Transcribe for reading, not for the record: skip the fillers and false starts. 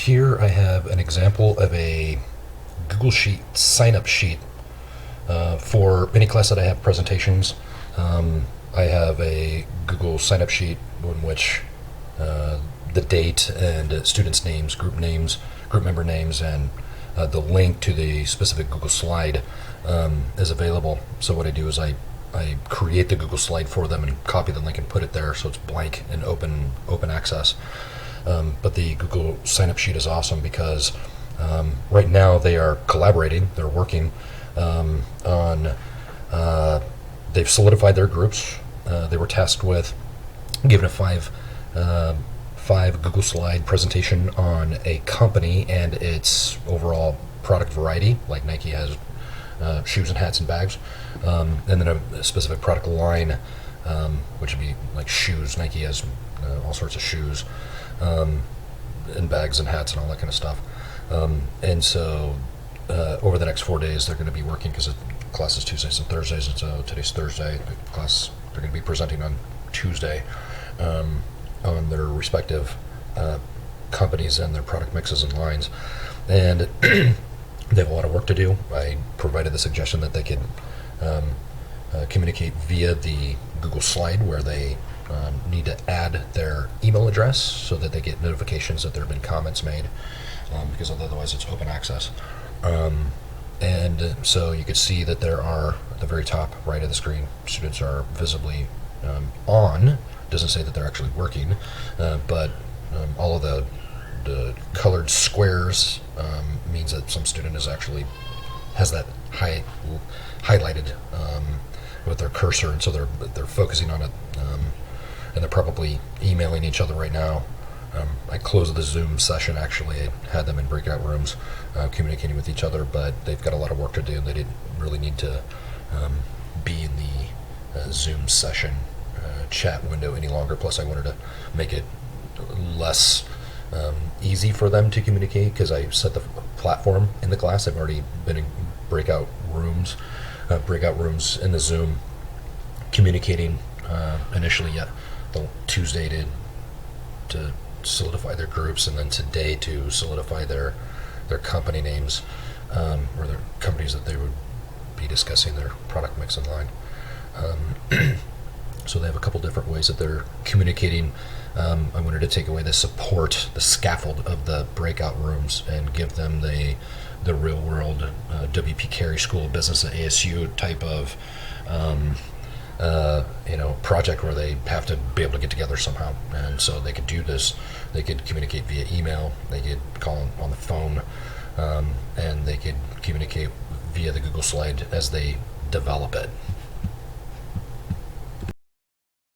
here I have an example of a Google Sheet sign-up sheet for any class that I have presentations. I have a Google sign-up sheet in which the date and students' names, group member names, and the link to the specific Google slide is available. So what I do is I create the Google slide for them and copy the link and put it there so it's blank and open access. But the Google sign-up sheet is awesome because right now they are collaborating, they're working on, they've solidified their groups. They were tasked with giving a five Google slide presentation on a company and its overall product variety, like Nike has shoes and hats and bags, and then a specific product line, which would be like shoes. Nike has all sorts of shoes, and bags and hats and all that kind of stuff. And so over the next 4 days, they're going to be working because the class is Tuesdays and Thursdays, and so today's Thursday. The class, they're going to be presenting on Tuesday on their respective companies and their product mixes and lines. And they have a lot of work to do. I provided the suggestion that they could communicate via the Google slide where they need to add their email address so that they get notifications that there have been comments made, because otherwise it's open access. And so you could see that there are, at the very top right of the screen, students are visibly on. Doesn't say that they're actually working, but all of the colored squares means that some student has that highlighted with their cursor, and so they're focusing on it, and they're probably emailing each other right now. I closed the Zoom session. Actually, I had them in breakout rooms communicating with each other, but they've got a lot of work to do, and they didn't really need to be in the Zoom session chat window any longer. Plus, I wanted to make it less easy for them to communicate because I set the platform in the class. I've already been in breakout rooms in the Zoom communicating initially the Tuesday to solidify their groups, and then today to solidify their company names, or their companies that they would be discussing their product mix and line. So they have a couple different ways that they're communicating. I wanted to take away the support, the scaffold of the breakout rooms, and give them the real world WP Carey School of Business at ASU type of project where they have to be able to get together somehow. And so they could do this. They could communicate via email. They could call on the phone, and they could communicate via the Google slide as they develop it.